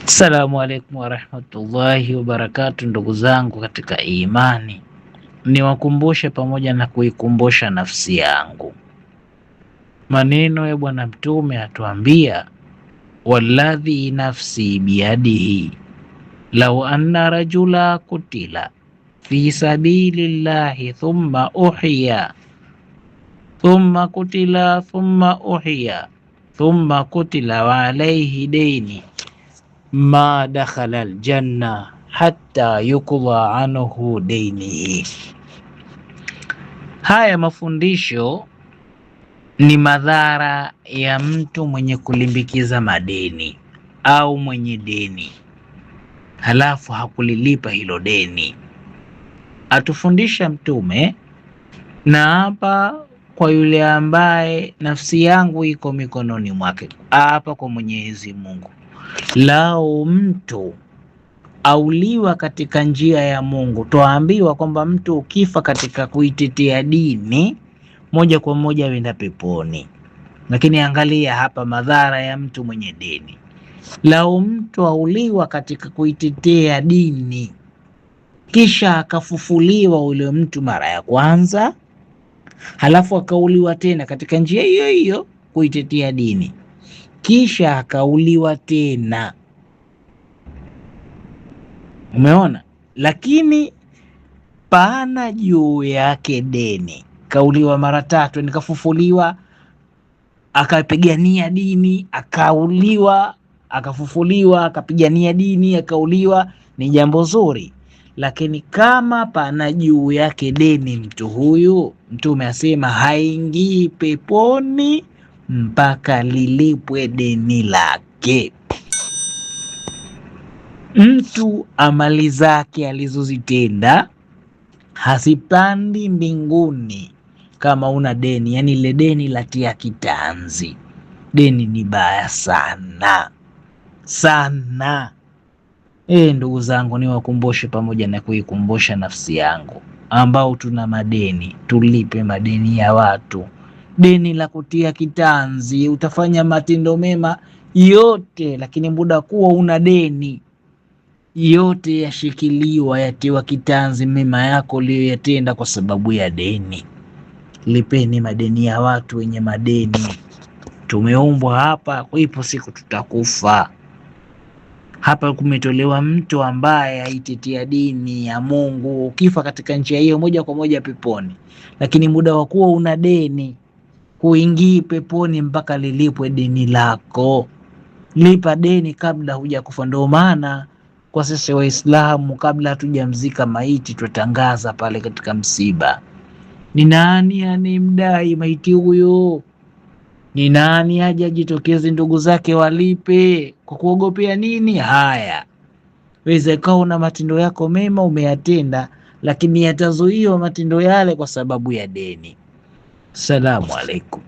Assalamu alaikum warahmatullahi wabarakatu, ndugu zangu katika imani, niwakumbushe pamoja na kuikumbusha nafsi yangu maneno ya Bwana Mtume atuambia, walladhi nafsi biyadihi lau anna rajula kutila fi sabilillahi thumma uhiya thumma kutila thumma uhiya thumma kutila wa alayhi daini ma dakhala aljanna hatta yukdha anhu dainihi. Haya mafundisho ni madhara ya mtu mwenye kulimbikiza madeni au mwenye deni halafu hakulilipa hilo deni. Atufundisha Mtume, na hapa kwa yule ambaye nafsi yangu iko mikononi mwake, hapa kwa Mwenyezi Mungu, lao mtu auliwa katika njia ya Mungu, twaambiwa kwamba mtu ukifa katika kuitetea dini moja kwa moja wenda peponi. Lakini angalia hapa madhara ya mtu mwenye deni. Lao mtu auliwa katika kuitetea dini kisha akafufuliwa ule mtu mara ya kwanza, halafu akauliwa tena katika njia hiyo hiyo kuitetea dini, kisha akauliwa tena. Umeona? Lakini pana juu yake deni, kauliwa mara tatu, nikafufuliwa, akapigania dini, akauliwa, akafufuliwa, akapigania dini, akauliwa, ni jambo zuri. Lakini kama pana juu yake deni, mtu huyu Mtume asema haingii peponi mpaka lilipwe deni lake. Mtu amali zake alizozitenda hasipandi mbinguni kama una deni, yani ile deni latia kitanzi. Deni ni baya sana sana. Ndugu zangu, niwakumbushe pamoja na kuikumbusha nafsi yangu, ambao tuna madeni, tulipe madeni ya watu. Deni la kutia kitanzi, utafanya matendo mema yote, lakini muda kuwa una deni yote yashikiliwa, yatiwa kitanzi mema yako uliyoyatenda kwa sababu ya deni. Lipeni madeni ya watu wenye madeni. Tumeumbwa hapa, ipo siku tutakufa. Hapa kumetolewa mtu ambaye aitetea dini ya Mungu, ukifa katika njia hiyo moja kwa moja peponi. Lakini muda wa kuwa una deni, huingii peponi mpaka lilipwe deni lako. Lipa deni kabla hujakufa. Ndio maana kwa sisi Waislamu, kabla hatujamzika maiti, tutangaza pale katika msiba, ni nani anemdai maiti huyo, ni nani aje ajitokeze, ndugu zake walipe. Kwa kuogopea nini? Haya, weza ikawa una matendo yako mema umeyatenda, lakini yatazuiwa matendo yale kwa sababu ya deni. Salamu alaikum.